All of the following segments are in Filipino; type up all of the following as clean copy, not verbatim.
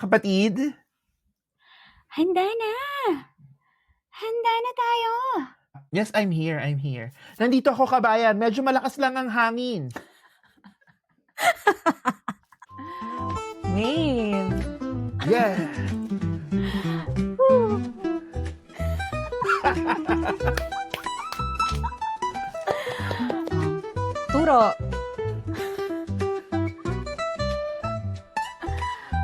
Kapatid? Handa na! Handa na tayo! Yes, I'm here. Nandito ako, kabayan. Medyo malakas lang ang hangin. Wave! Yeah. Woo! Turo!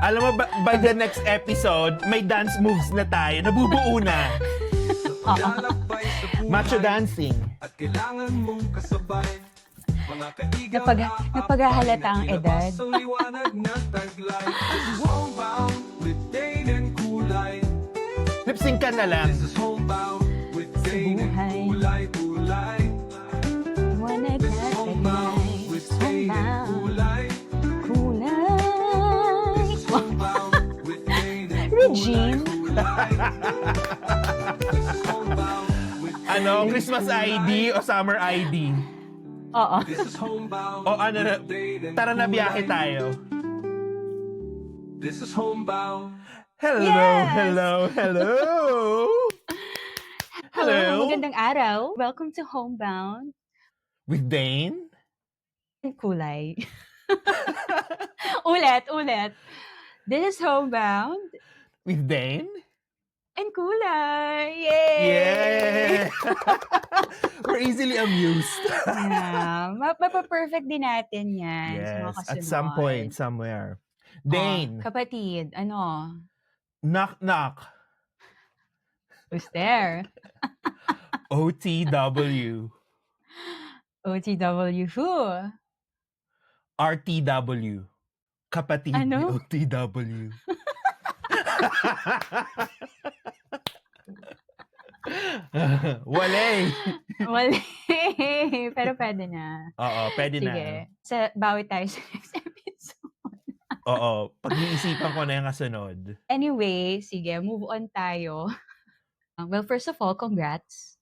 Alam mo, by the next episode, may dance moves na tayo. Nabubuo na. Macho dancing. At kailangan mong kasabay. Mga kaibigan Napaghahalata ang edad. Sa liwanag na taglay. This is Homebound with Dane and Kulay. Lip sync ka na lang. This is Homebound with Dane and buhay. Kulay. Wanag This na is Homebound taglay. with Dane and Kulay. Kulay! This is Homebound with Dane and Regine! Kulay. This is Homebound with Ano, Christmas ID o Summer ID? Oo. This is Homebound O ano na, with Dane and tara na biyahe Kulay. tayo. This is Homebound. Hello, Yes! hello. Hello, magandang araw. Welcome to Homebound With Dane? and Kulay. Ulit. This is Homebound With Dane? and Kulay. Yay! Yeah! We're easily amused. Yeah. Mapa-perfect din natin yan. sa mga Yes, at kasunod. some point, somewhere. Dane, Kapatid, ano? knock knock. Who's there? OTW. OTW who? RTW. Kapatid ni Ano? OTW. Wale. Wala. Pero pwede na. Oo, pwede na. Sige. Bawi tayo sa next episode. Oo, pag-iisipan ko na yung kasunod. Anyway, sige, move on tayo. Well, first of all, congrats.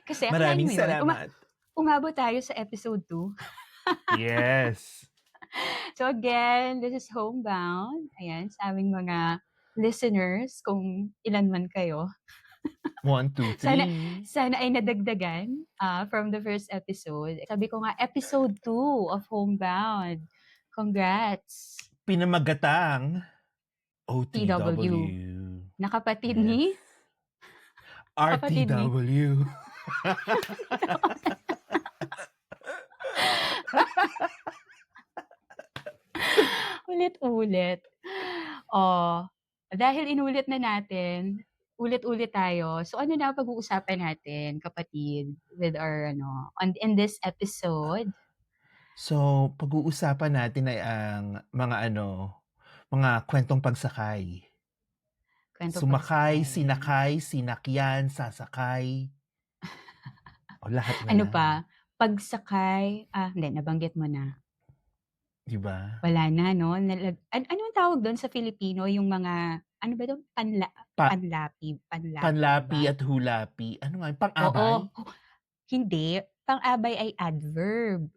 Kasi akalain Maraming mo yun, salamat. umabot tayo sa episode 2. Yes. So again, this is Homebound. Ayan, sa aming mga listeners, kung ilan man kayo. 1, 2, 3. Sana ay nadagdagan from the first episode. Sabi ko nga, episode 2 of Homebound. Congrats! Pinamagatang OTW. Nakapatid Yes. ni? Kapatid ni? RTW. Ulit-ulit. Dahil inulit na natin, ulit-ulit tayo. So ano na pag-uusapan natin, kapatid, with our in this episode? So, pag-uusapan natin ay ang mga kwentong pagsakay. Kwento Sumakay, pagsakay. sinakay, sinakyan, sasakay. O lahat na Ano yan. pa? Pagsakay, hindi, nabanggit mo na. Diba? Wala na, no? Anong tawag doon sa Filipino? Yung mga, ano ba doon? Panlapi. Panlapi ba? at hulapi. Ano nga? Pang-abay? Oo. Hindi. Pang-abay ay adverb.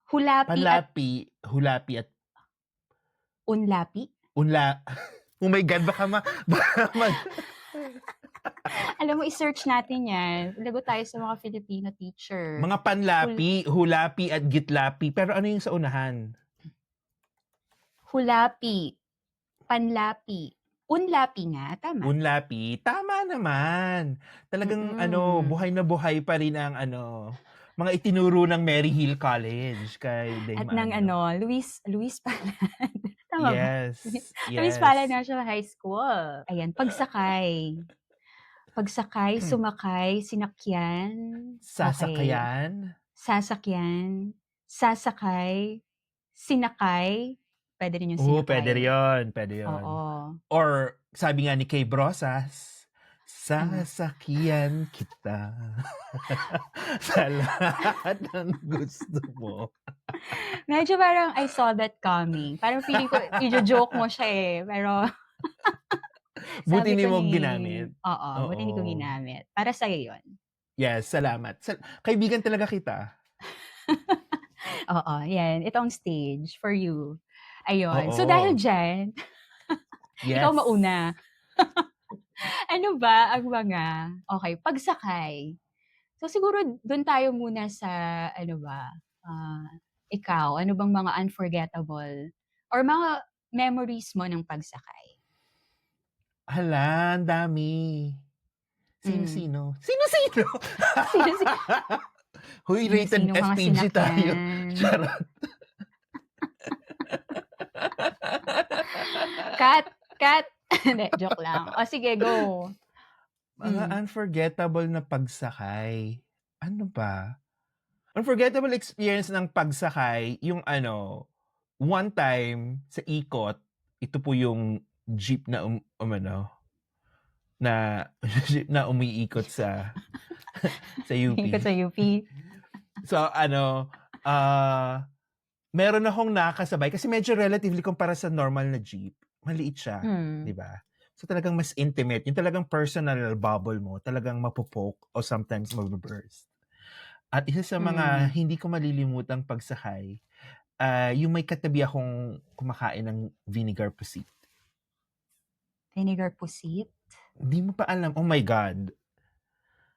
Hulapi at Hulapi at unlapi. unla. Oh my God, baka Alam mo, i-search natin yan. Lago tayo sa mga Filipino teacher. mga panlapi, hulapi at gitlapi. Pero ano yung sa unahan? Hulapi. Panlapi. Unlapi nga, tama. Unlapi. Tama naman. Talagang Mm-mm. buhay na buhay pa rin ang mga itinuro ng Mary Hill College kay Dame At ng Luis Palad. Tama ba? Yes. Luis Palad National High School. Ayan, pagsakay. Pagsakay, sumakay, sinakyan. Sasakyan. Sasakyan. Sasakay. Sinakay. Pwede rin yung Oo, sinakay. pwede yun. Oo. Or, sabi nga ni Kay Brosas, sasakyan kita sa lahat ng gusto mo. Medyo parang I saw that coming. Parang feeling ko, i-joke mo siya eh. Pero, Buti sabi hindi ko mo ginamit. Oo, buti hindi ko Oo. ginamit. Para sa'yo yun. Yes, salamat. Kaibigan talaga kita. Oo, yan. Itong stage for you. Ayun. So, Oo. dahil dyan, Ikaw Yes. mauna. Ano ba ang mga pagsakay. So siguro dun tayo muna sa ano ba, ikaw, ano bang mga unforgettable or mga memories mo ng pagsakay? Hala, ang dami. Hmm. Sino-sino? Sino-sino? Sino Hoy, rated Sino-sinong mga SPG tayo. sinakyan? Charot. Cut! Hindi, joke lang. O sige, go. Mga unforgettable na pagsakay. Ano ba? Unforgettable experience ng pagsakay, yung one time sa ikot, ito po yung jeep na na jeep na umiikot sa UP. Ikot sa UP. So meron akong nakasabay kasi medyo relatively kumpara sa normal na jeep, maliit siya, Hmm. 'di ba? So talagang mas intimate, yung talagang personal bubble mo, talagang mapopoke o sometimes mababurst. At isa sa mga hindi ko malilimutang pagsakay, yung may katabi akong kumakain ng vinegar pusit. Vinegar pusit? Hindi mo pa alam, oh my God.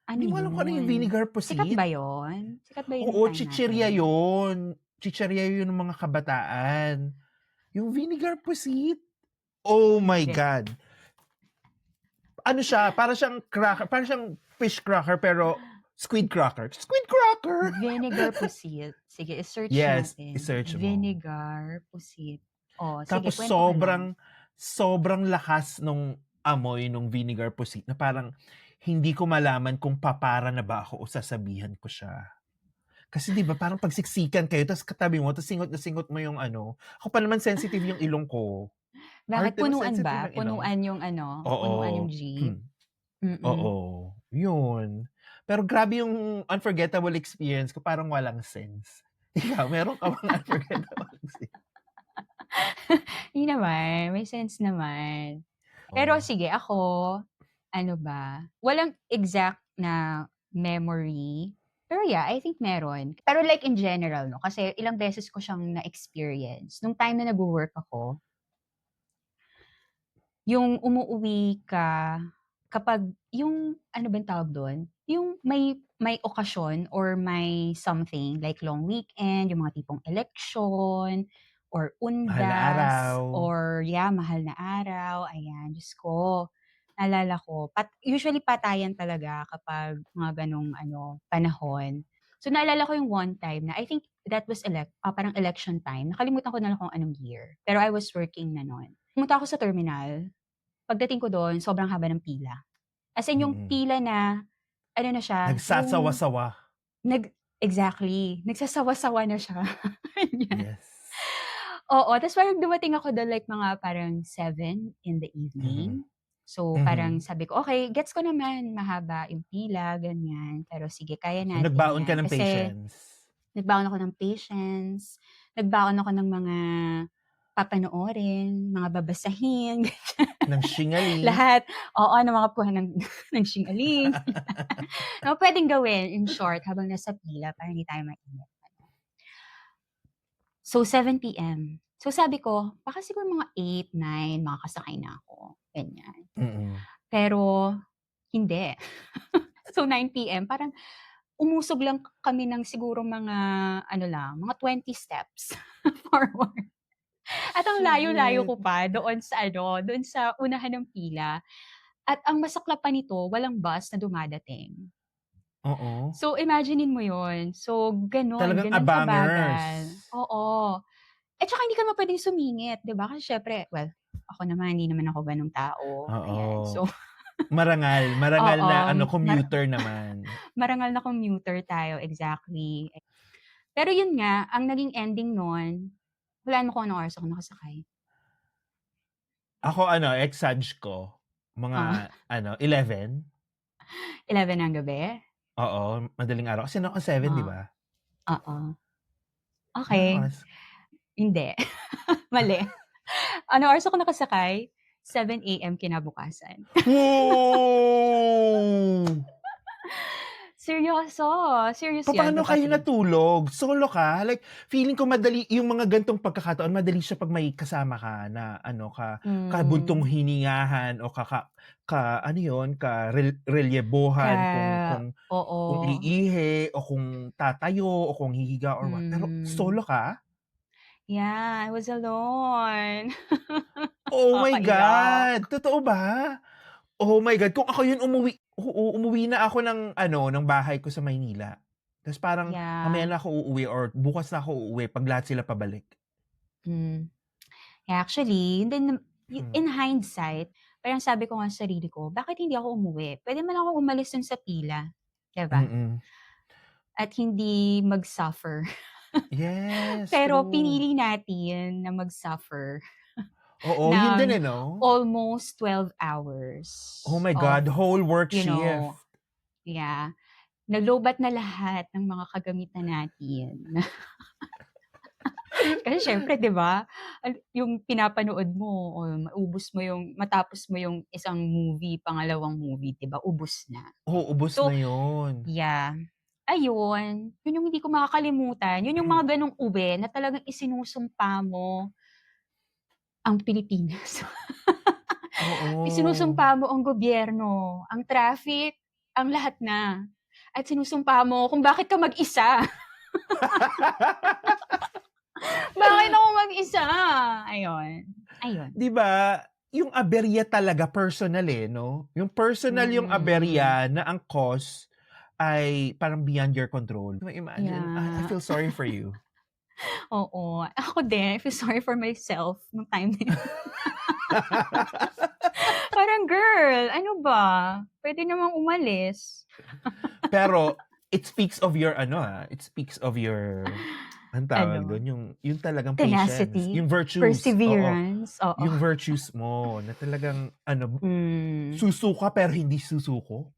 Ano Hindi mo alam kung ano yung yun? vinegar pusit? Sikat ba yun? Sikat ba yun Oo, nung time chichirya natin? yun. Chichirya yun ng mga kabataan. Yung vinegar pusit, oh my Hindi. God. Ano siya, para siyang cracker, para siyang fish cracker pero squid cracker. Squid cracker! Vinegar pusit. Sige, i-search Yes, natin. i-search mo. Vinegar pusit. Oh, sige, Tapos kwento ka lang. sobrang lakas nung amoy nung vinegar pusit na parang hindi ko malaman kung papara na ba ako o sasabihan ko siya. Kasi 'di ba parang pagsiksikan kayo tapos katabi mo tapos singot na singot mo yung Ako pa naman sensitive yung ilong ko. Bakit Arte na punuan sensitive ba? ang ilong. Punuan yung punuan yung Oo. jeep? Oo. Yun. Pero grabe yung unforgettable experience ko, parang walang sense. Ikaw, meron ka bang unforgettable experience? Hindi naman, may sense naman. Pero Oh. sige, ako, ano ba, walang exact na memory. Pero yeah, I think meron. Pero like in general, no? Kasi ilang beses ko siyang na-experience. Nung time na nag-work ako, yung umuuwi ka kapag yung ano bang tawag do'n? Yung may okasyon or may something like long weekend, yung mga tipong election or Mahal na undas araw. or mahal na araw, ayan. Diyos ko, naalala ko usually patayan talaga kapag mga gano'ng panahon. So, naalala ko yung one time na I think that was parang election time. Nakalimutan ko na lang kung anong year, pero I was working na no'n. Pumunta ako sa terminal. Pagdating ko do'n, sobrang haba ng pila. As in yung pila na ano na siya, yung Nagsasawa-sawa. exactly, nagsasawa-sawa na siya, ganyan. Yes. Oo, ta's parang dumating ako do'n like mga parang 7 in the evening. So, parang sabi ko, "Okey, gets ko naman mahaba yung pila, ganyan, pero sige kaya So, natin nagbaon ka 'yan." ng Kasi patience. nagbaon ako ng patience, nagbaon ako ng mga papanoorin, mga babasahin, Ng shingali. lahat. Oo, ng mga ng singaling. Mga puwedeng gawin in short habang nasa pila para hindi tayo mainip. So, 7 PM. So, sabi ko, baka siguro mga 8, 9 makakasakay na ako, ganyan. Mm. Pero hindi. So, 9 PM parang umusog lang kami ng siguro mga mga 20 steps forward. At ang layo-layo Shit. ko pa doon sa unahan ng pila. At ang masaklap pa nito, walang bus na dumadating. Oo. So, imaginein mo 'yun. So, gano'n Talagang kabagal. abangers. Oo. At saka hindi ka naman puwedeng sumingit, 'di ba? Kasi siyempre, well, ako naman hindi naman ako gano'ng tao, ayan. Oo. So, Marangal oo, na commuter naman. marangal na commuter tayo, exactly. Pero 'yun nga, ang naging ending nun, hulaan mo kung anong oras ako nakasakay? Ako ex-Sag ko, mga 11. 11 ng gabi? Oo, madaling araw. Kasi ako 7, 'di Oo. ba? Oo. Anong Okey. oras? Hindi. Mali. Anong oras ako nakasakay? 7 AM kinabukasan. Wow! Seryoso, serious 'yan, Papaano kayo kapatid. natulog? Solo ka? Like, feeling ko madali yung mga ganitong pagkakataon, madali siya 'pag may kasama ka na ano, kabuntong Hmm, hiningahan o ano yun, reliyebohan kung oo, iihi o kung tatayo o kung hihiga or what. Pero hmm. solo ka? Yeah, I was alone. Oh my Nakakaiyak. God! Totoo ba? Oh my God, kung ako yun umuwi na ako ng bahay ko sa Maynila. Ta's parang mamaya Yeah, na ako uuwi or bukas na ako uuwi 'pag lahat sila pabalik. hmm. Actually, yun din Hmm, in hindsight, parang sabi ko nga sa sarili ko, "Bakit hindi ako umuwi? Puwede man akong umalis dun sa pila." 'Di ba? mm. At hindi mag-suffer. Yes, Pero true. pinili natin na mag-suffer Oo, yun din, ng 'no? almost 12 hours Oh my of, God, whole work you shift. know, yeah, nalobat na lahat ng mga kagamitan natin. Kasi siyempre 'di ba, yung pinapanood mo o matapos mo yung isang movie, pangalawang movie 'di ba, ubos na. Oo, ubos na So, yun. yeah, ayun, yun yung hindi ko makakalimutan, yun yung mga ganong ube na talagang isinusumpa mo ang Pilipinas. Oo. Isinusumpa mo ang gobyerno, ang traffic, ang lahat na. At sinusumpa mo kung bakit ka mag-isa. Bakit ako mag-isa? Ayun, ayun. 'Di ba, yung aberya talaga personal, 'no? Yung personal yung Mm, aberya na ang cause ay parang beyond your control. Imagine, I yeah. feel sorry for you. Oo, ako din, I feel sorry for myself nung time na yun. Parang, "Girl, ano ba? Puwede namang umalis." Pero it speaks of your it speaks of your anong tawag Ano, dun, yung talagang patience, tenacity, yung virtues, oo. perseverance, oo. Yung virtues mo na talagang Hmm, susuka pero hindi susuko.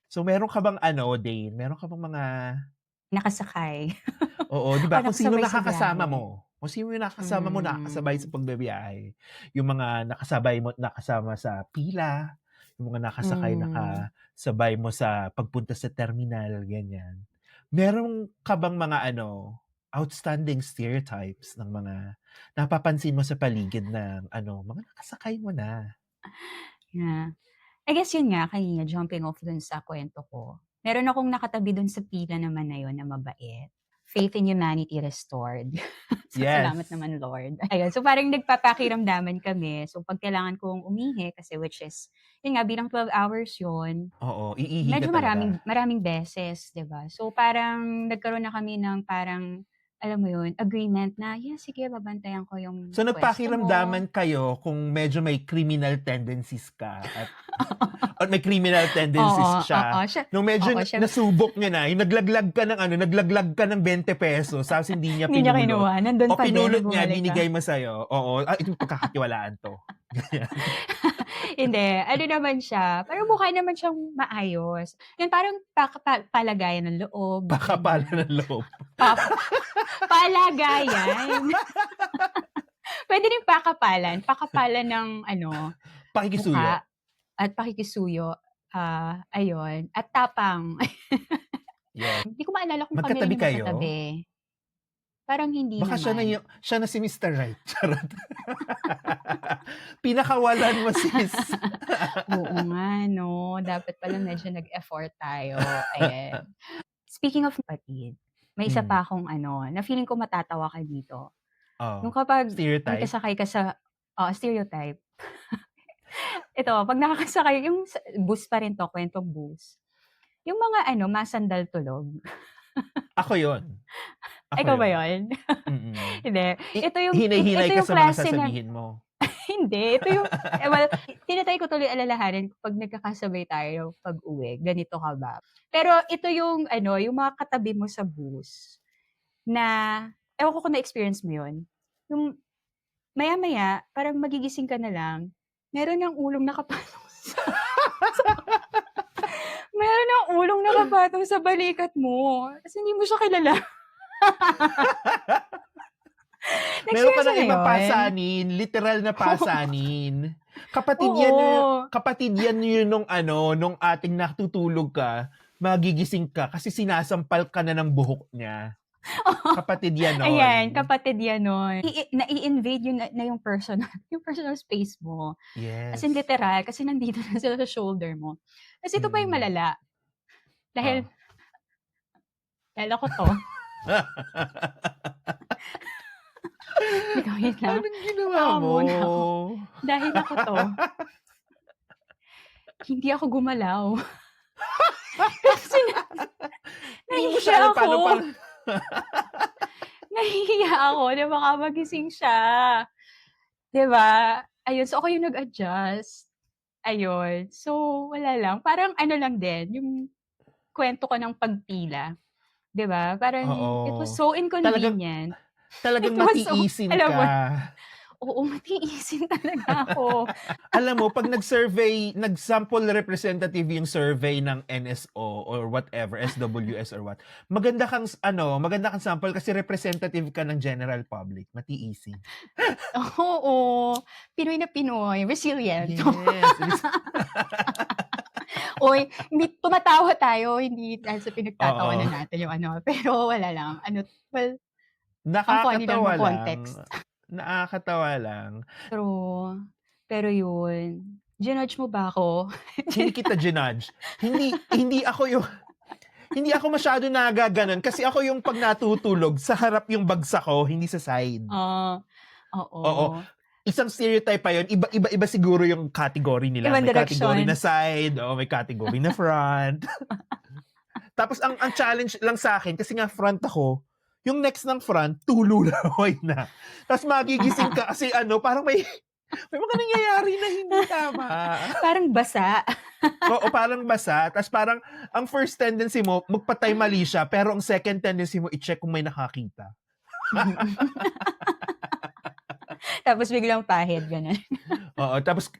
So meron ka bang Dane, meron ka bang mga nakasakay oo, 'di o ba kung sino nakasabay sa nakakasama biyahe. mo, kung sino yung nakakasama mo nakakasabay sa Hmm, pagbibiyahe. Yung mga nakasabay mo nakasama sa pila, yung mga hmm. nakasabay mo sa pagpunta sa terminal, ganyan. Meron ka bang mga outstanding stereotypes ng mga napapansin mo sa paligid ng mga nakasakay mo na? Yeah. I guess yun nga, kanina jumping off dun sa kuwento ko, meron akong nakatabi dun sa pila naman na yun na mabait. Faith in humanity restored. So, salamat Yes. naman Lord. Ayun, so parang nagpapakiramdaman kami. So 'pag kailangan kong umihi kasi which is, yun nga bilang 12 hours yun, Oo, iihi ka medyo talaga. maraming maraming beses, 'di ba? So parang nagkaroon na kami ng parang, alam mo yun, agreement na, "Yeah, sige babantayan ko yung So, puwesto mo." nagpakiramdaman kayo kung medyo may criminal tendencies ka at may criminal Oo, tendencies oo, siya, nung medyo oo, siya nasubok niya na, yung naglaglag ka ng ₱20 tapos hindi niya hindi niya pinulot kinuha, nandun o pa din na pinulot niya, bumalik ka. binigay mo sa'yo, oo, ito pagkakatiwalaan 'to, ganyan. Hindi, ano naman siya, parang mukha naman siyang maayos. Yung parang palagayan ng loob, Pakapalan ganyan. ng loob. Pa palagayan. Puwede rin pakapalan ng ano, Pakikisuyo. mukha at pakikisuyo, ayun, at tapang. Yes. Hindi ko maalala kung kami rin Magkatabi yung kayo? magkatabi, parang hindi Baka naman. siya na si Mr. Right, charot. Pinakawalan mo sis. Oo nga 'no, dapat pala medyo nag-effort tayo, ayan. Speaking of kapatid, may isa Hmm, pa akong ano, na feeling ko matatawa ka dito. Yung oh, kapag stereotype? nakasakay ka sa stereotype. Ito, 'pag nakakasakay yung sa bus pa rin 'to, kwentong bus. Yung mga ano, masandal tulog. Ako 'yun, ako Ikaw ba 'yun. yun? Mm. Hindi, ito Hinay-hinay ka yung sa mga klase ng sasabihin mo. hindi, ito yung well, tinatry ko tuloy alalahanin kapag nagkakasabay tayo pag-uwi, ganito ka ba. Pero ito yung ano, yung mga katabi mo sa bus na ewan ko kung na-experience mo yun, yung maya-maya parang magigising ka na lang, meron ng ulong nakapatong sa meron ng ulong nakapatong sa balikat mo, ta's hindi mo siya kilala. Meron ka Na-experience mo ng na ibang yun? pasanin, literal na pasanin. Kapatid yan Oo. kapatid yan yun nung nung ating natutulog ka, magigising ka kasi sinasampal ka na ng buhok niya. Kapatid yan Ayan, nun. kapatid yan nun. Nai-invade yun na yung personal space mo. As in Yes. literal, kasi nandito na sila sa shoulder mo. Tapos ito pa yung Mm. malala. Dahil, Ah. ako to. Wait lang. Anong ginawa Tawa mo? muna ako. Dahil ako to, hindi ako gumalaw. Kasi Hindi mo nahihiya siya alam paano ako. pang... Nahihiya ako na baka magising siya. 'Di ba? Ayun, so ako yung nag-adjust. Ayun. So, wala lang. Parang ano lang din, yung kwento ko ng pagpila. 'Di ba? Parang it was Oo. so Talagang inconvenient. talagang It was so, matiisin alam mo, ka. oo, matiisin talaga ako. Alam mo, pag nag-sample representative yung survey ng NSO or whatever, SWS or what, maganda kang sample kasi representative ka ng general public. Matiisin. Oo. Pinoy na Pinoy. Resilient. Yes. Oy, hindi tumatawa tayo, hindi dahil sa pinagtatawanan Oo. natin yung ano, pero wala lang. Well, ang funny lang Nakakatawa ng lang. context. Nakakatawa lang. True. Pero yun, ginudge mo ba ako? Hindi kita ginudge. Hindi ako masyado nagaganon kasi ako yung pag natutulog, sa harap yung bagsak ko, hindi sa side. Oo. Oo. Isang stereotype pa yun. Iba siguro yung category nila. Ibang May category direction. na side, may category na front. Tapos ang challenge lang sa akin, kasi nga front ako, yung next ng front, tululaway na. Tapos magigising ka kasi parang may mga nangyayari na hindi tama. Parang basa. Oo, parang basa. Tapos parang ang first tendency mo, magpatay mali siya, pero ang second tendency mo, i-check kung may nakakita. Tapos biglang pahid, ganun. Oo, tapos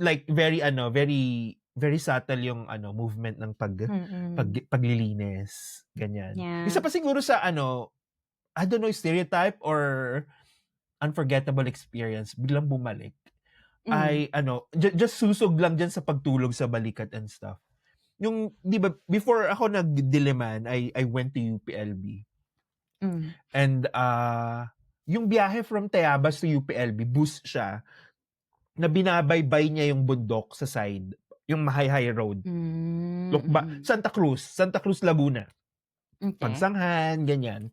like very very subtle yung movement ng paglilinis, ganyan. Yeah. Isa pa siguro sa I don't know, stereotype or unforgettable experience biglang bumalik ay just susog lang dyan sa pagtulog sa balikat and stuff. Yung, di ba, before ako nag-Diliman, I went to UPLB. And yung biyahe from Tayabas to UPLB, bus siya, na binabaybay niya yung bundok sa side, yung high road. Santa Cruz, Laguna. Okay. Pagsanghan, ganyan.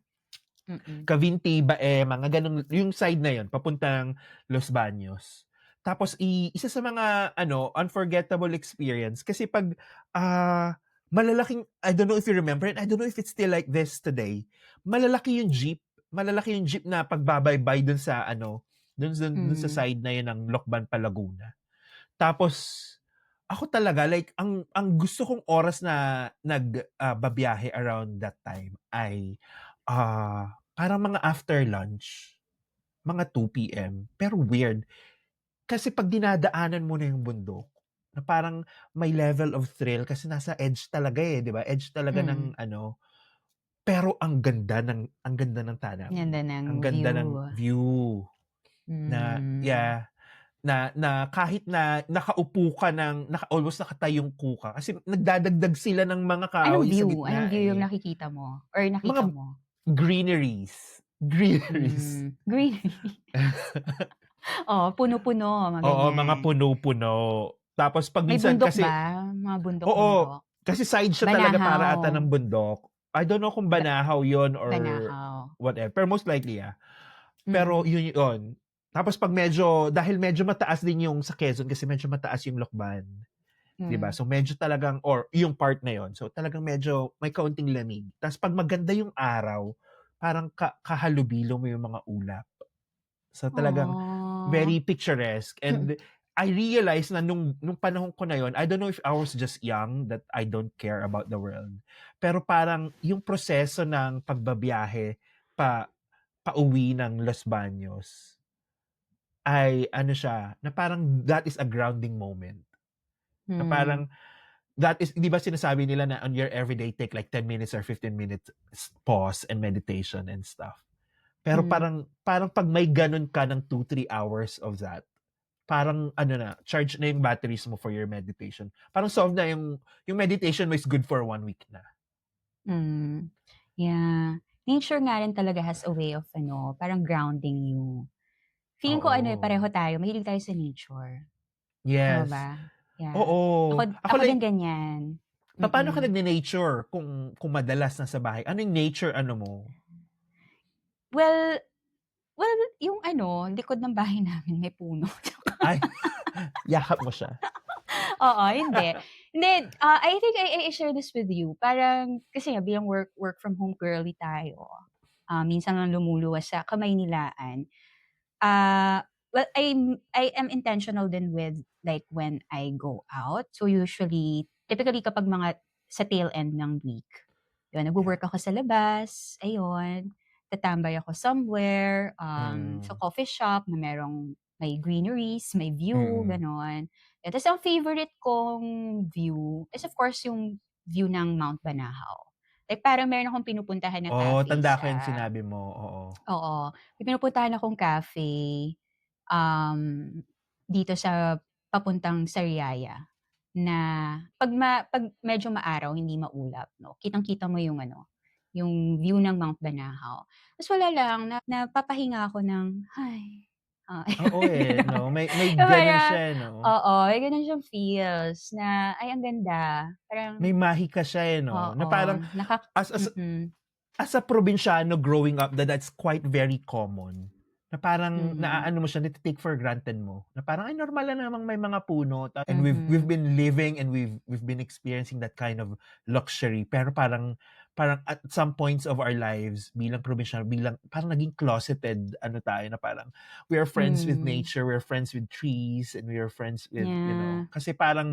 Cavinti, Bae, mga ganun, yung side na yun, papuntang Los Baños. Tapos, isa sa mga, unforgettable experience, kasi pag, malalaking, I don't know if you remember, and I don't know if it's still like this today, malalaki yung jeep na pagbabaybay dun sa, dun sa side na yun ng Lokban pa Laguna. Tapos, ako talaga, like, ang gusto kong oras na babiyahe around that time ay, parang mga after lunch, mga 2 p.m. Pero weird. Kasi pag dinadaanan mo na yung bundok, na parang may level of thrill kasi nasa edge talaga di ba? Edge talaga ng pero ang ganda ng tanawin. Ang ganda ng view. Na kahit na nakaupo ka almost nakatayong ka kasi nagdadagdag sila ng mga kahoy sa gitna. Anong view yung nakikita mo? Or nakita Mga mo? greeneries. Greeneries. Puno-puno. Oo, mga puno-puno. Tapos pag May minsan bundok kasi... ba? Mga bundok. Oo. Kasi side siya talaga para ata Banahaw. ng bundok. I don't know kung Banahaw yon or Banahaw. whatever. Pero most likely, Pero yun. Tapos pag dahil medyo mataas din yung sa Quezon kasi medyo mataas yung Lokban. Diba? So medyo talagang, or yung part na yon. So talagang medyo may kaunting lamig. Tapos pag maganda yung araw, parang kahalubilo mo yung mga ulap. So talagang very picturesque. And I realized na nung panahon ko na yon, I don't know if I was just young, that I don't care about the world. Pero parang yung proseso ng pagbabiyahe pauwi ng Los Baños ay siya, na parang that is a grounding moment. Na parang, that is, di ba sinasabi nila na on your everyday take like 10 minutes or 15 minutes pause and meditation and stuff. Pero parang pag may ganun ka ng 2-3 hours of that, parang ano na, charge na yung batteries mo for your meditation. Parang solve na yung meditation mo is good for 1 week na. Mm. Yeah. Nature nga rin talaga has a way of parang grounding you. Feeling ko pareho Oo. tayo, mahilig tayo sa nature. Tama Yes. ba? Yeah. Oo. Ako Ako ako din like, ganyan. paano ka Mm. nagne-nature kung madalas nasa bahay? Ano yung nature mo? Well, yung likod ng bahay namin may puno. Ay, yakap mo siya. Oo, hindi. Hindi, I think I share this with you. Parang kasi nga bilang work from home girly tayo, minsan lang lumuluwas sa Kamaynilaan. Well, I am intentional din with like when I go out. So usually, typically kapag mga sa tail end ng week, yun, Yeah. nagwo-work ako sa labas, ayun, tatambay ako somewhere, sa Mm. coffee shop na may greeneries, may view, Mm. gano'n. Tapos ang favorite kong view is of course yung view ng Mount Banahaw. Like parang meron akong pinupuntahan na Oo, cafe tanda ko sa yung sinabi mo, oo. oo, may pinupuntahan akong cafe, um, dito sa papuntang Sariaya na 'pag medyo maaraw, hindi maulap 'no, kitang-kita mo yung view ng Mount Banahaw. Ta's wala lang napapahinga ako ng, "Ay," Oo, gano'n. 'no, may Yung gano'n parang siya, 'no? oo, may gano'n siyang feels na, "Ay ang ganda." May Parang mahika siya, 'no, na oo, parang as as mm, as a probinsyano growing up, that's quite very common. Na parang mm, naaano mo siya, nate-take for granted mo, na parang, "Ay normal lang namang may mga puno," and we've mhm, been living and we've been experiencing that kind of luxury. Pero parang at some points of our lives bilang probinsyano, parang naging closeted tayo, na parang we are friends with hmm, nature, we're friends with trees, and we are friends with, yeah, kasi parang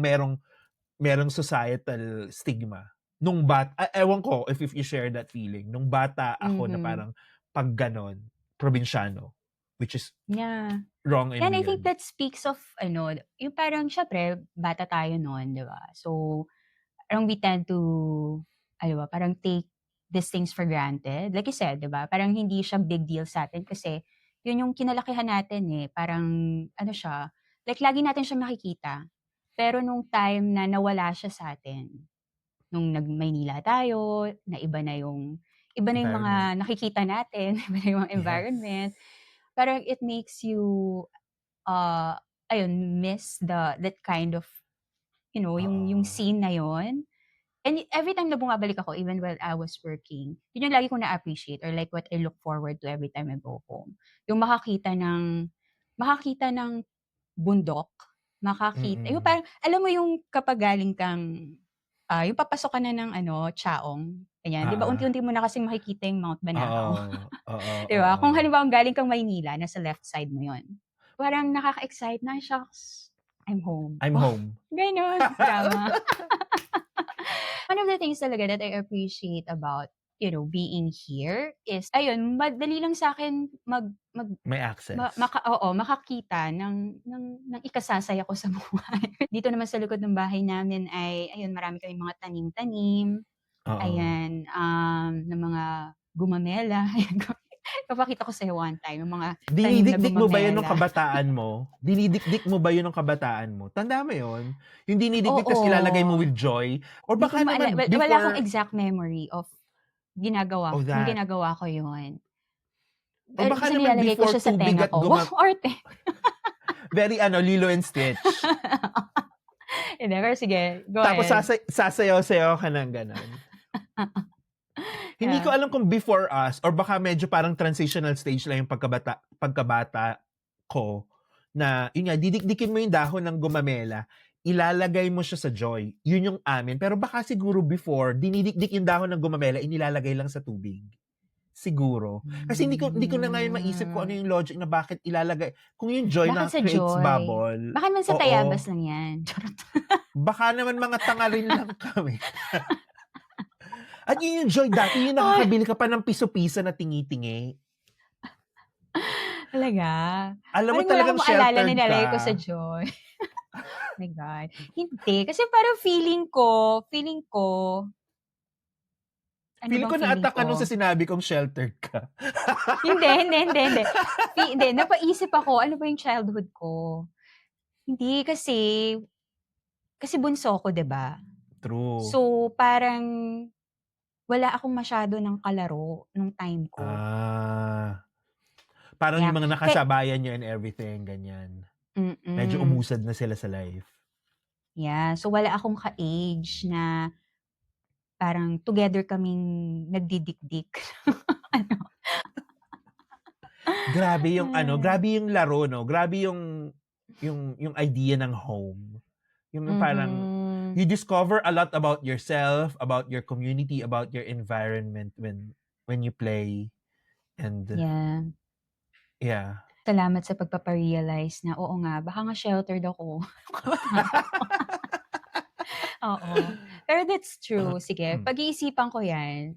merong societal stigma. Ewan ko if you share that feeling. Nung bata ako na mhm, parang 'pag gano'n, probinsyano, which is yeah. wrong and And I think weird. that speaks of yung parang siyempre bata tayo no'n, 'di ba? So, parang we tend to parang take these things for granted. Like you said, 'di ba? Parang hindi siya big deal sa'tin kasi yun yung kinalakihan natin, eh. Parang siya, like lagi natin siya makikita. Pero nung time na nawala siya sa'tin, nung nag-Maynila tayo, na iba na yung mga Environment. nakikita natin, iba na yung Yes. environment, parang it makes you uh, ayun, miss that kind of, yung Oo. scene na yun. And every time na bumabalik ako, even while I was working, yun yung lagi kong na-appreciate or like what I look forward to every time I go home. Yung makakita ng bundok, yung Mm. parang, alam mo yung kapag galing kang, yung papasok ka na ng Chaong, ganyan. 'Di ba Oo. unti-unti mo na kasing makikita yung Mount Banahaw. Oo. Oo, 'Di ba? Kung oo. halimbawa galing kang Maynila, nasa left side mo 'yun. Parang nakaka-excite na, "Shocks, I'm home." I'm home. Gano'n, drama. One of the things talaga that I appreciate about, being here is ayun, madali lang sa'kin mag May access. makakita ng ikasasaya ko sa buhay. Dito naman sa likod ng bahay namin ay ayun, marami kaming mga tanim-tanim. Oo. Ayan, ng mga gumamela, ayan papakita ko sa'yo one time yung mga tanim na Dinidikdik mo ba 'yun nung gumamela. kabataan mo? Dinidikdik mo ba 'yun nung kabataan mo? Tanda mo 'yun? Yung dinidikdik ta's ilalagay mo Oo, with joy? Or di ko baka naman wala akong before exact memory of of nung that? ginagawa ko yun. Or Pero baka basta naman nilalagay ko before siya sa tubig tenga at ko. Wow, arte. very Lilo and Stitch. Hindi, pero sige, go Tapos ahead. sasayaw-sayaw ka ng gano'n. Hindi ko Yeah. alam kung before us or baka medyo parang transitional stage lang yung pagkabata ko, na yun nga, didikdikin mo yung dahon ng gumamela, ilalagay mo siya sa joy. Yun yung amin. Pero baka siguro before, dinidikdik yung dahon ng gumamela, inilalagay lang sa tubig. Siguro. Kasi hindi ko na ngayon maisip kung ano yung logic na bakit ilalagay. Kung yung joy Bakit na sa creates Joy? bubble, Baka naman sa oo. Tayabas lang yan. Charot. Baka naman mga tanga rin lang kami. At yun yung joy dati, yung Ay, nakakabili ka pa ng piso-piso na tingi-tingi. talaga? Alam mo Parang wala talagang akong maalala na sheltered nilalagay ko sa ka. Joy. My God. Hindi, kasi parang feeling ko, ano Feeling bang ko feeling na-attack ka nung sa ko? sinabi kong sheltered ka. Hindi, hindi, hindi, hindi. Hindi, napaisip ako, ano ba yung childhood ko? Hindi kasi bunso ko 'di ba? True. So, parang wala akong masyado ng kalaro nung time ko. Ah, parang Yeah, yung mga nakasabayan niyo and everything, ganyan. Medyo mm. umusad na sila sa life. Yeah, so wala akong ka-age na parang together kaming nagdidikdik. Ano, Grabe yung laro 'no, grabe yung idea ng home. Yung parang mm. you discover a lot about yourself, about your community, about your environment when you play and Yeah. yeah. Salamat sa pagpapa-realize na, oo nga, baka nga sheltered ako nung kabataan ko. Oo. Pero that's true. Sige, pag-iisipan ko 'yan.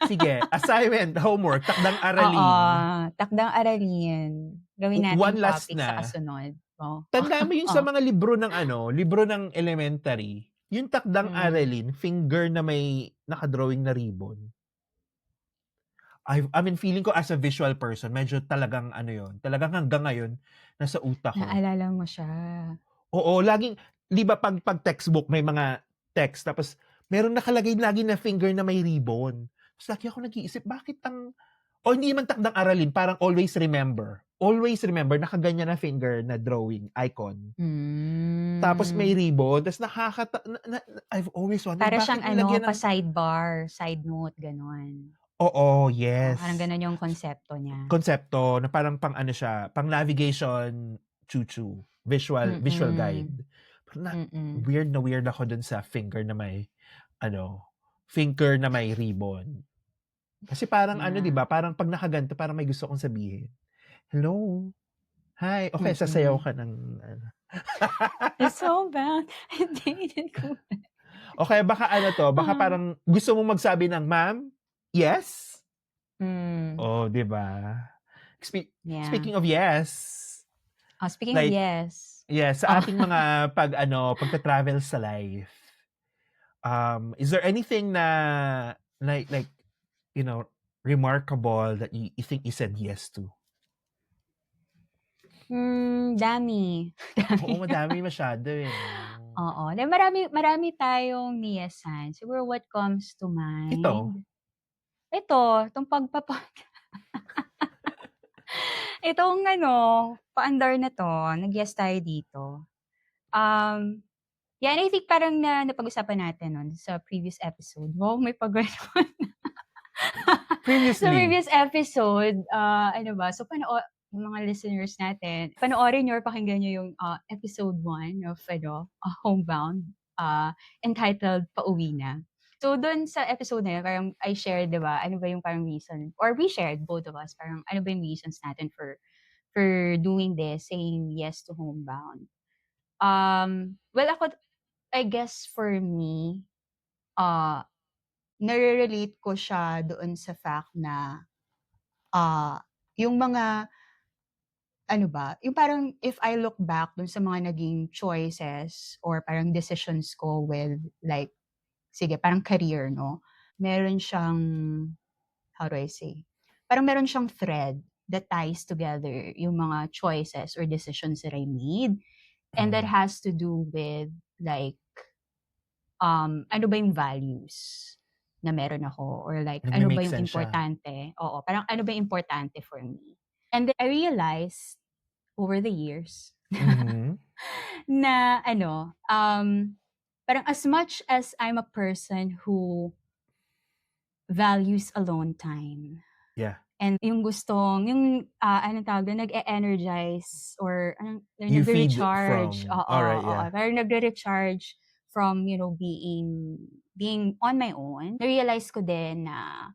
Sige, assignment, homework, takdang Oo, aralin. takdang aralin. Gawin nating One last topic sa na. kasunod. Oh, Tandaan mo yung sa oh. mga libro ng elementary, yung takdang Hmm. aralin, finger na may naka-drawing na ribbon. I mean, feeling ko as a visual person, medyo talagang ano yun, talagang hanggang ngayon, nasa utak ko. Naalala mo siya. Oo, laging, di ba pag textbook, may mga text, tapos meron nakalagay lagi na finger na may ribbon. Tapos lagi ako nag-iisip, bakit o hindi man takdang aralin, parang always remember. Always remember, nakaganyan na finger na drawing, icon. Tapos may Hmm. ribbon, tapos I've always wondered, Para bakit siyang ano, nilagyan ng, pa-sidebar, side note, gano'n. oo, Oo, parang yes. gano'n yung konsepto niya. Konsepto na parang pang ano siya, pang navigation chuchu, visual Mm, guide. Parang mm. weird ako dun sa ano, finger na may ribbon. Kasi parang ano 'di Yeah, ba, parang 'pag nakaganto parang may gusto kong sabihin. Hello, hi, o kaya sasayaw mm. ka ng ano. It's so bad, I dated ko. O kaya baka ano 'to, baka Ah, parang gusto mong magsabi ng, "Ma'am, yes?" hmm, Oh, 'di ba? yeah. Speaking of yes, Oh, speaking of like, yes. yeah, sa Oh, ating mga pagta-travel sa life, is there anything na like, you know, remarkable that you think you said yes to? dami, dami. Oo, madami masyado, eh, 'no? Oo, na marami marami tayong niyasan. Siguro what comes to Ito, mind, ito, 'tong itong ano, paandar na 'to, nag-yes tayo dito. Um, yan I think parang napag-usapan natin nun sa previous episode. Wow, may pa-gano'n. Sa previously. previous episode, ano ba, so yung mga listeners natin, panoorin niyo or pakinggan niyo yung, episode 1 of ano, Homebound, entitled "Pauwi Na." So dun sa episode na yun parang I shared 'di ba, ano ba yung parang reason or we shared both of us parang ano ba yung reasons natin for doing this, saying yes to Homebound. Well ako, I guess for me, ah, nare-relate ko siya doon sa fact na, yung mga ano ba, yung parang if I look back dun sa mga naging choices or parang decisions ko with like, sige parang career 'no, meron siyang, how do I say, parang meron siyang thread that ties together yung mga choices or decisions that I made, and that Hmm, has to do with like, ano ba yung values na meron ako or like ano ba nagme-make yung sense siya. importante, oo, parang ano ba yung importante for me. And then I realized over the years Mhm. na ano, parang as much as I'm a person who values alone time Yeah, and yung, anong tawag dun, nag-e-energize or anong you feed nagre-recharge, from oo, alright, oo, yeah. parang nagre-recharge from, being on my own. Na-realize ko din na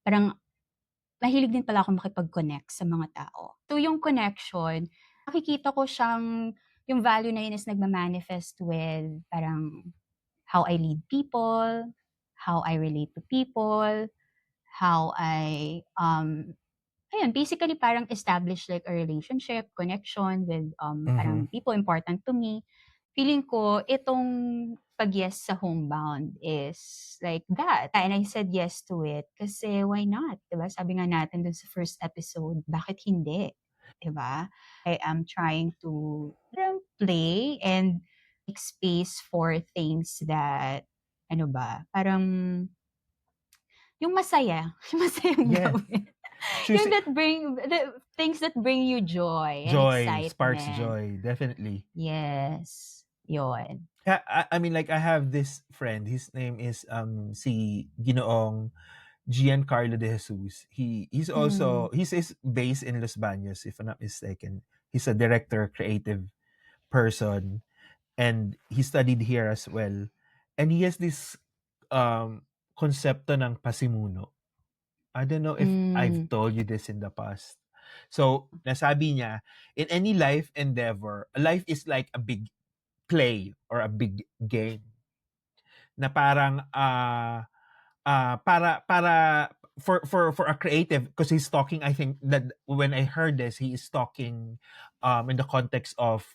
parang mahilig din pala akong makipag-connect sa mga tao. So yung connection, nakikita ko siyang yung value na yun is nagma-manifest with parang how I lead people, how I relate to people, how I, ayun, basically parang establish like a relationship, connection with, Mhm. parang people important to me. Feeling ko itong pag-yes sa Homebound is like that. And I said yes to it kasi why not, 'di ba? Sabi nga natin dun sa first episode, bakit hindi? 'di ba? I am trying to parang play and make space for things that ano ba, parang yung masaya, yung masayang Yes. gawin. Yung Choosing the things that bring you joy and joy, sparks excitement. joy, definitely. Yes, yun. Yeah, I mean, like, I have this friend. His name is si Ginoong Giancarlo de Jesus. He's also he's based in Los Baños, if I'm not mistaken. He's a director, creative person, and he studied here as well. And he has this konsepto ng pasimuno. I don't know if I've Mm. told you this in the past. So, nasabi niya, in any life endeavor, life is like a big play or a big game na parang para for a creative, because he's talking, I think that when I heard this, he is talking in the context of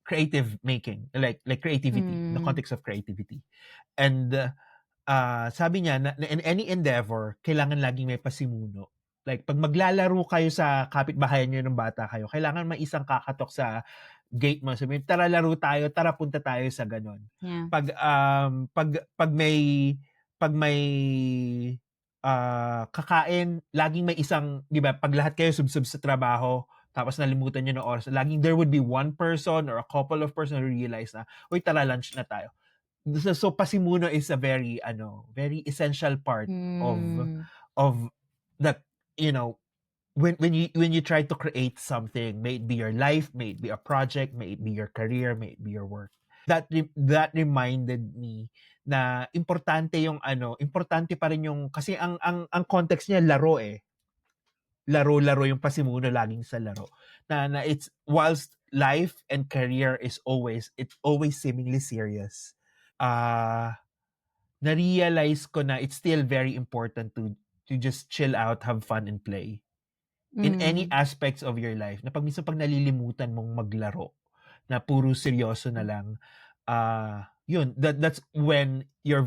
creative making, like creativity, in the Mm. context of creativity. And sabi niya na in any endeavor, kailangan laging may pasimuno. Like, pag maglalaro kayo sa kapitbahayan niyo nung bata kayo, kailangan may isang kakatok sa gate mo. Sabihin, tara laro tayo, tara punta tayo sa ganon. Yeah. Pag may kakain, laging may isang, di ba, pag lahat kayo subsub sa trabaho, tapos nalimutan nyo ng oras, laging there would be one person or a couple of person who realize na, uy, tara lunch na tayo. So pasimuno is a very very essential part of Mm. that, when you try to create something, may it be your life, may it be a project, may it be your career, may it be your work. That reminded me na importante pa rin yung, kasi ang context niya laro laro yung pasimuno, laging sa laro, na it's whilst life and career is always seemingly serious. Na-realize ko na it's still very important to just chill out, have fun, and play in any aspects of your life. Na pag nalilimutan mong maglaro, na puro seryoso na lang, yun, that's when your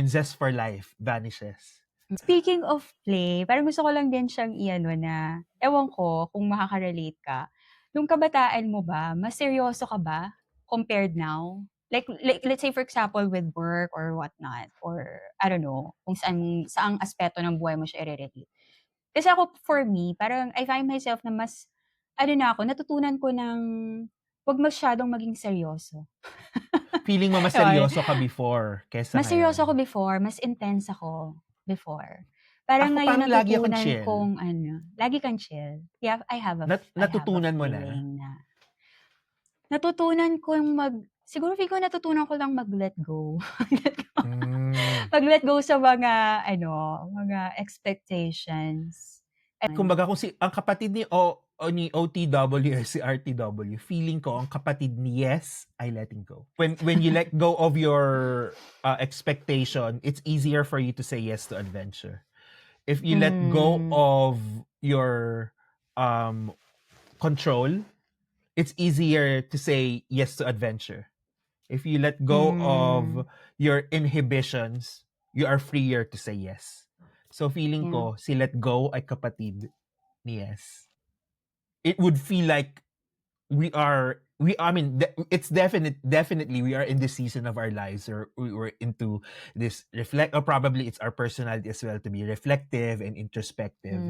zest for life vanishes. Speaking of play, parang gusto ko lang din siyang na, ewan ko kung makaka-relate ka. Nung kabataan mo ba, mas seryoso ka ba compared now? Like let's say for example with work or whatnot, or I don't know, kung saang aspeto ng buhay mo siya i-re-relate. Kasi ako, for me, parang I find myself na mas natutunan ko ng 'wag masyadong maging seryoso. Feeling mo mas Yun. seryoso ka before kesa Mas seryoso ako ngayon? before, mas intense ako before. Parang Ako ngayon parang lagi akong natutunan chill. kong lagi kang chill. Yeah, I have a Natutunan mo na? feeling na natutunan kong siguro feeling ko natutunan ko lang mag-let go. Mag-let go sa mga expectations. Kumbaga, kung ang kapatid ni OTW si RTW, feeling ko ang kapatid ni Yes ay letting go. When you let go of your expectation, it's easier for you to say yes to adventure. If you let go of your control, it's easier to say yes to adventure. If you let go of your inhibitions, you are freer to say yes. So feeling ko, si let go ay kapatid ni Yes. It would feel like it's definitely we are in this season of our lives, or we were into this or probably it's our personality as well to be reflective and introspective.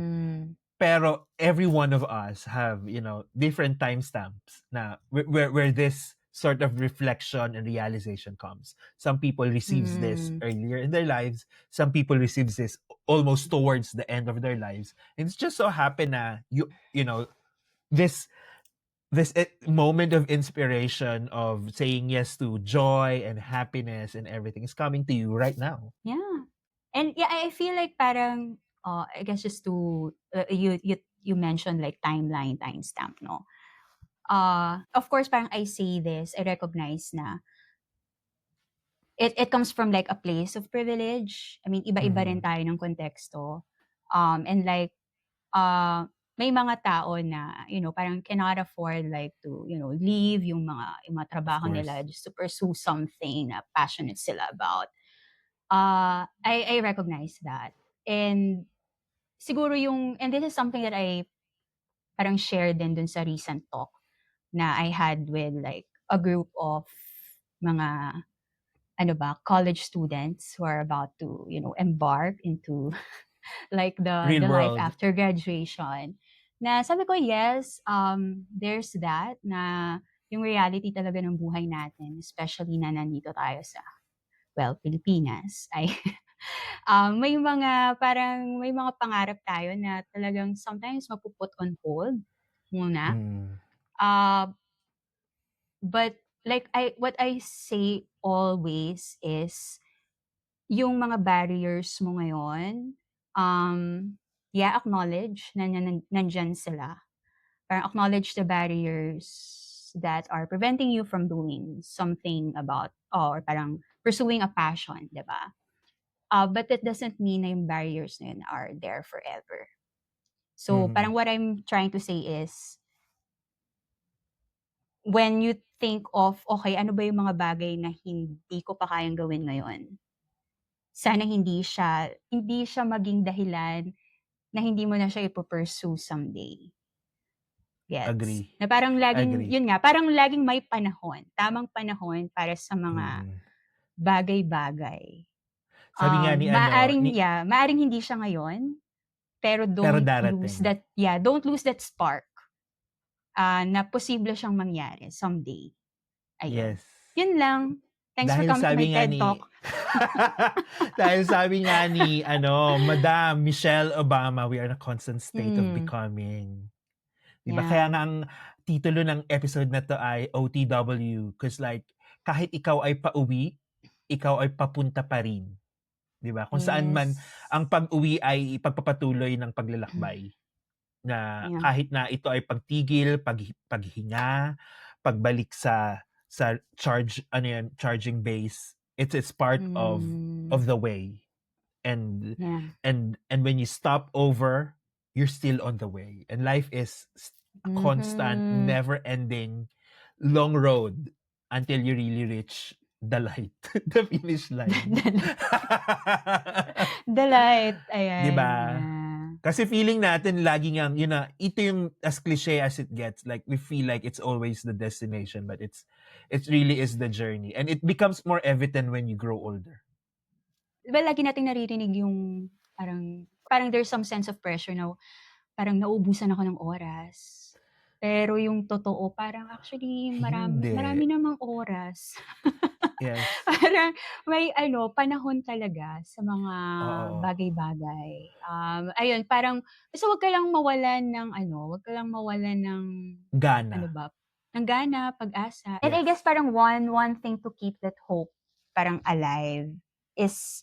Pero every one of us have, different timestamps na where this sort of reflection and realization comes. Some people receives this earlier in their lives. Some people receives this almost towards the end of their lives. And it's just so happen na this moment of inspiration of saying yes to joy and happiness and everything is coming to you right now. Yeah. And yeah, I feel like parang, I guess just to, you mentioned like timeline, timestamp, no? Of course, parang I say this, I recognize na it comes from like a place of privilege. I mean, iba-iba rin tayo ng konteksto. And like, may mga tao na, parang cannot afford like to, leave yung mga trabaho nila just to pursue something na passionate sila about. I recognize that. And siguro and this is something that I parang share din dun sa recent talk na I had with like a group of mga college students who are about to, embark into like Real the life world. after graduation. Na sabi ko, yes, there's that na yung reality talaga ng buhay natin, especially na nandito tayo sa, Pilipinas, ay may mga pangarap tayo na talagang sometimes mapuput on hold muna. Mm. Uh, but like what I say always is yung mga barriers mo ngayon, acknowledge na nandyan sila. Parang acknowledge the barriers that are preventing you from doing something about or parang pursuing a passion, 'di ba? But that doesn't mean na yung barriers na yun are there forever. So, Mhm. parang what I'm trying to say is, when you think of, okay, ano ba yung mga bagay na hindi ko pa kayang gawin ngayon? Sana hindi siya maging dahilan na hindi mo na siya ipo-pursue someday. Gets? Agree. Na parang laging, Agree. yun nga, parang laging may panahon, tamang panahon para sa mga Mm. bagay-bagay. Sabi nga ni ano, Maaring hindi siya ngayon, pero pero darating. don't lose that spark na posible siyang mangyari someday. Ayun. Yes. Yun lang. Thanks for Dahil coming to my sabi nga TED ni Talk. dahil sabi nga ni Madam Michelle Obama, we are in a constant state of Mm. becoming. Diba? Yeah. Kaya nga ang titulo ng episode na to ay OTW, because like kahit ikaw ay pauwi, ikaw ay papunta pa rin. Diba? Kung saan man Yes. ang pag-uwi ay pagpapatuloy ng paglalakbay. Na Yeah. kahit na ito ay pagtigil, paghinga, pagbalik sa charging base, it's part of the way. And Yeah. and when you stop over, you're still on the way. And life is a constant, Mhm. never-ending, long road until you really reach the light, the finish line. The light. Ayan. Diba? Yeah. Kasi feeling natin laging ito yung as cliche as it gets. Like we feel like it's always the destination, but it really is the journey. And it becomes more evident when you grow older. Diba lagi nating naririnig yung parang there's some sense of pressure na parang nauubusan ako ng oras. Pero yung totoo, parang actually marami Hindi. namang oras. Yes. Parang may panahon talaga sa mga Oo. bagay-bagay. Ayun, parang basta wag ka lang mawalan ng Gana. ng gana, pag-asa. And I Yes. guess parang one thing to keep that hope parang alive is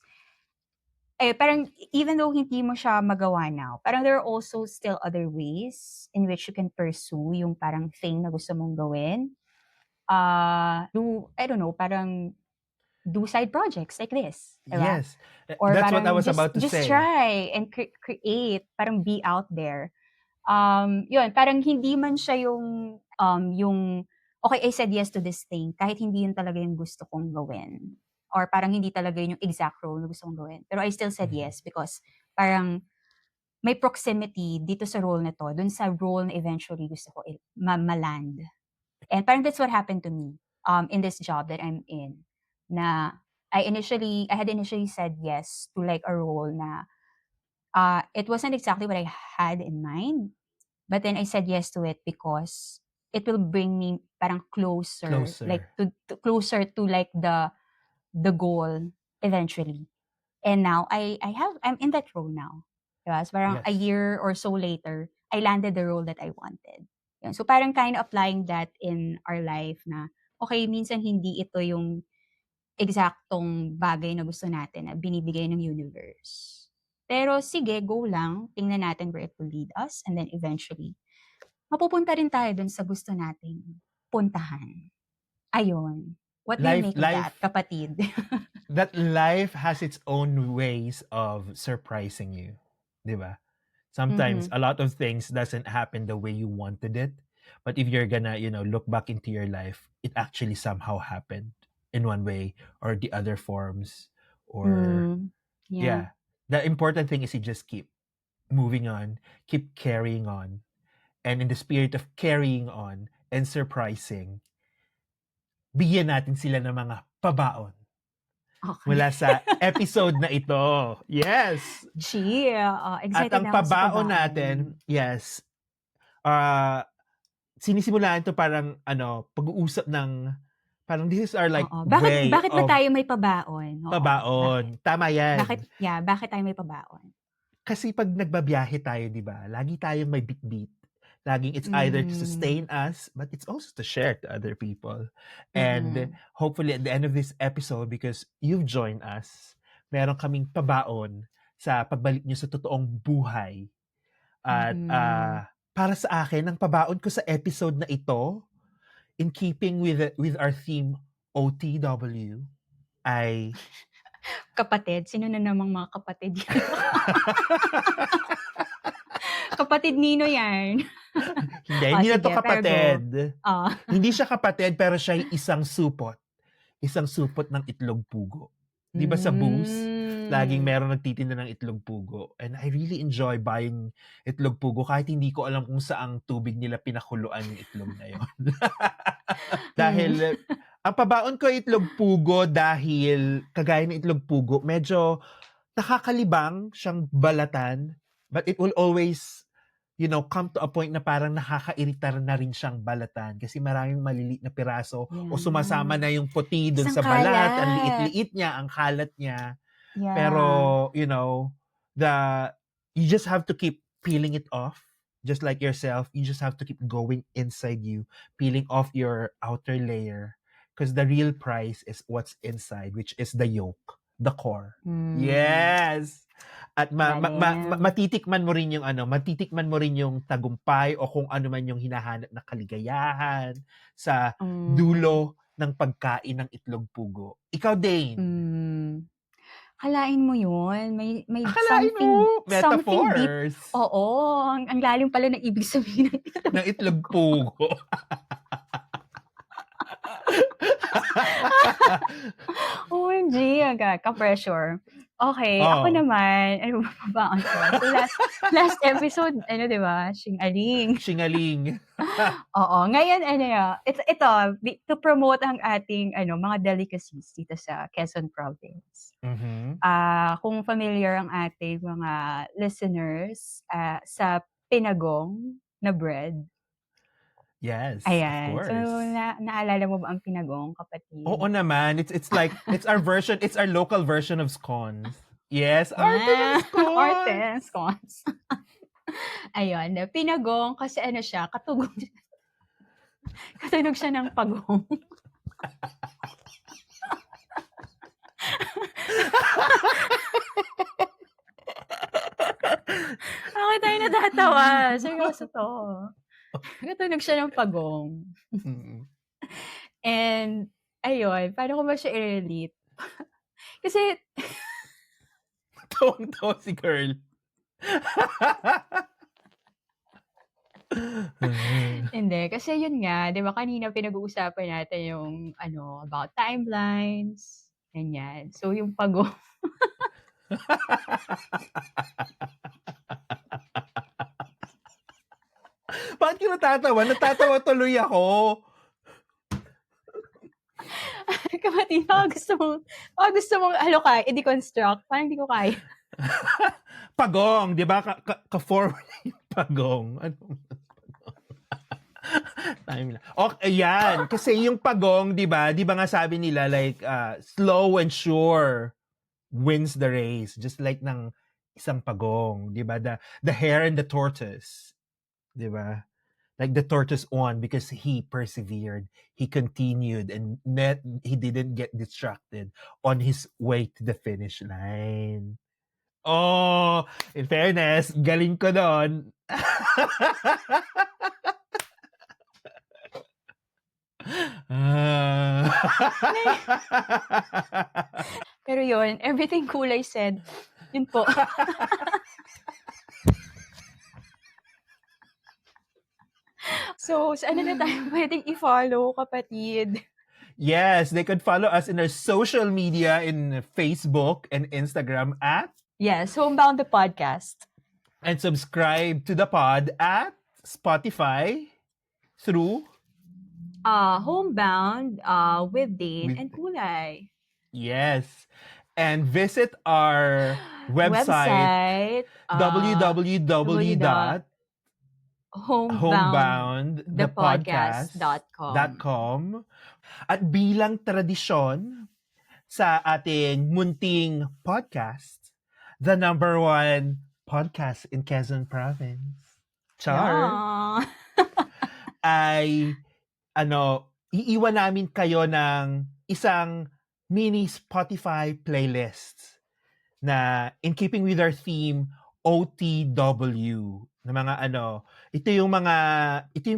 parang even though hindi mo siya magawa now, parang there are also still other ways in which you can pursue yung parang thing na gusto mong gawin. I don't know, parang do side projects like this, diba? Yes. Or That's what I parang was about to just say. try and create, parang be out there. Yun, parang hindi man siya yung okay, I said yes to this thing kahit hindi yun talaga yung gusto kong gawin. Or parang hindi talaga yun yung exact role na gusto kong gawin. Pero I still said yes because parang may proximity dito sa role na to, dun sa role na eventually gusto ko ma-land. And parang that's what happened to me in this job that I'm in. Na I had initially said yes to like a role na it wasn't exactly what I had in mind. But then I said yes to it because it will bring me parang closer. Like closer to like the goal eventually. And now I'm in that role now. Diba? So parang a Yes. year or so later, I landed the role that I wanted. Yun. So parang kind of applying that in our life na, okay, minsan hindi ito yung eksaktong bagay na gusto natin na binibigay ng universe. Pero sige, go lang. Tingnan natin where it will lead us. And then eventually, mapupunta rin tayo dun sa gusto nating puntahan. Ayun. What do you make of that, kapatid? That life has its own ways of surprising you. Diba? Sometimes a lot of things doesn't happen the way you wanted it. But if you're gonna, look back into your life, it actually somehow happened in one way or the other forms. Or Yeah. the important thing is you just keep moving on, keep carrying on, And in the spirit of carrying on and surprising, bigyan natin sila ng mga pabaon Okay. mula sa episode na ito. Yes! Gee, At excited ang na ako sa pabaon pabaon. natin, yes, sinisimulaan to parang pag-uusap ng parang this is our like Oo. way Bakit ba of tayo may pabaon? Oo, bakit? pabaon. Tama yan. Bakit tayo may pabaon? Kasi pag nagbabiyahe tayo, di ba, lagi tayong may bit-bit. Laging it's either to sustain us, but it's also to share to other people. And hopefully at the end of this episode, because you've joined us, meron kaming pabaon sa pagbalik nyo sa totoong buhay. At para sa akin, ang pabaon ko sa episode na ito, in keeping with our theme OTW, ay Kapatid? Sino na namang mga kapatid yan? Kapatid Nino yan. hindi na to Sige, pero go. kapatid. Ah. Hindi siya kapatid, pero siya ay isang supot. Isang supot ng itlog pugo. Di ba sa booze, laging meron nagtitinda ng itlog pugo. And I really enjoy buying itlog pugo kahit hindi ko alam kung saang tubig nila pinakuluan yung itlog na yun. Dahil, ang pabaon ko ay itlog pugo dahil, kagaya ng itlog pugo, medyo nakakalibang siyang balatan, but it will always come to a point na parang nakakairita na rin siyang balatan kasi maraming maliliit na piraso o sumasama na yung puti dun Isang sa balat, kalat. ang liit-liit niya, ang kalat niya. Yeah. Pero, you just have to keep peeling it off. Just like yourself, you just have to keep going inside you, peeling off your outer layer. Because the real prize is what's inside, which is the yolk, the core. Yes! At matitikman mo rin yung tagumpay o kung ano man yung hinahanap na kaligayahan sa dulo ng pagkain ng itlog pugo. Ikaw, Dane. Akalain mo yun. May Akalain something, mo, something deep. metaphors. Oo, ang lalim pala ng ibig sabihin ng itlog. Ng itlog pugo. OMG, ka-pressure. Okay, ako naman, ano ba ang So last episode, di ba? Singaling. Singaling. Oo, ngayon, ito, to promote ang ating, mga delicacies dito sa Quezon Province. Kung familiar ang ating mga listeners sa pinagong na bread. Yes, Ayan. of course. So, naalala mo ba ang pinagong, kapatid? Oo naman. It's like, it's our version, it's our local version of scones. Yes, Arten scones! Arten scones. Ayun, pinagong kasi siya, katunog siya ng pagong. Bakit tayo natatawa? Seryoso to. Katunog siya ng pagong. And, ayun, paano ko ba siya i-relate? Kasi, Tawang-tawa si girl. Hindi, kasi yun nga, di ba kanina pinag-uusapan natin yung, about timelines, ganyan. So, yung pagong. Bakit ka natatawa? Natatawa tuloy ako. Kapatid, gusto mong i-deconstruct, parang hindi ko kaya. Pagong, di ba? Ka-forward yung pagong. Ano? Time lang. Okay, ayan. Kasi yung pagong, di ba nga sabi nila, like, slow and sure wins the race. Just like ng isang pagong, di ba? The hare and the tortoise. Di ba? Like the tortoise won because he persevered. He continued and he didn't get distracted on his way to the finish line. Oh, in fairness, galing ko doon. Pero yun, everything Kulay said, yun po. So, saan na tayo pwedeng i-follow, kapatid? Yes, they could follow us in our social media in Facebook and Instagram at Yes, Homebound the Podcast. and subscribe to the pod at Spotify through Homebound with Dane With- and Kulay. yes. And visit our website www.homeboundthepodcast.com. At bilang tradisyon sa ating munting podcast, the number 1 podcast in Quezon Province, Char, Yeah. ay iiwan namin kayo ng isang mini Spotify playlist na in keeping with our theme, OTW, na mga ito yung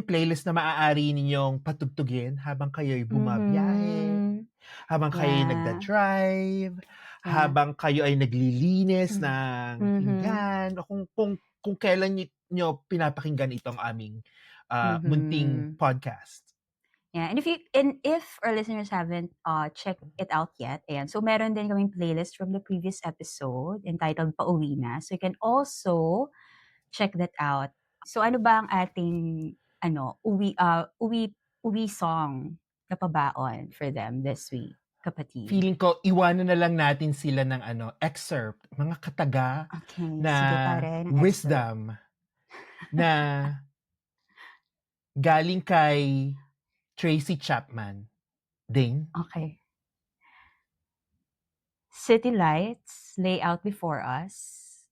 playlist na maaari ninyong patugtugin habang kayo'y bumabiyahe, Mhm. habang kayo'y Yeah. nagda-drive, Yeah. habang kayo ay naglilinis ng Mhm. pinggan, o kung kailan nyo pinapakinggan itong aming munting podcast. Yeah, and if our listeners haven't checked it out yet, ayan, so meron din kaming playlist from the previous episode entitled Pauwi Na. So you can also check that out. So ano ba ang ating uwi song na pabaon for them this week, kapatid? Feeling ko, iwanan na lang natin sila ng excerpt, mga kataga Okay, na sige pare, ng excerpt. wisdom na galing kay Tracy Chapman. Ding? Okay. City lights lay out before us,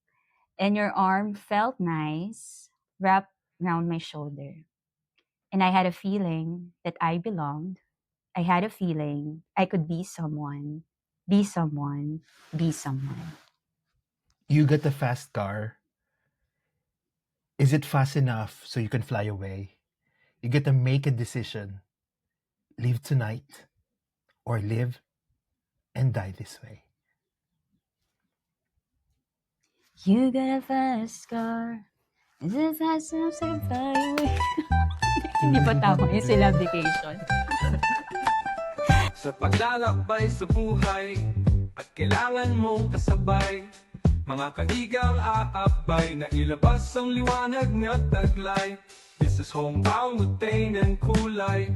and your arm felt nice wrapped around my shoulder. And I had a feeling that I belonged. I had a feeling I could be someone, be someone, be someone. You got a fast car. Is it fast enough so you can fly away? You get to make a decision. Live tonight or live and die this way. You got a fast car. Is it fast enough so I can fly away? Hindi pa tama yung syllabication. Sa paglalakbay sa buhay at kailangan mong kasabay, mga kaigang aabay na ilabas ang liwanag na taglay. This is Homebound with Dane and Kulay.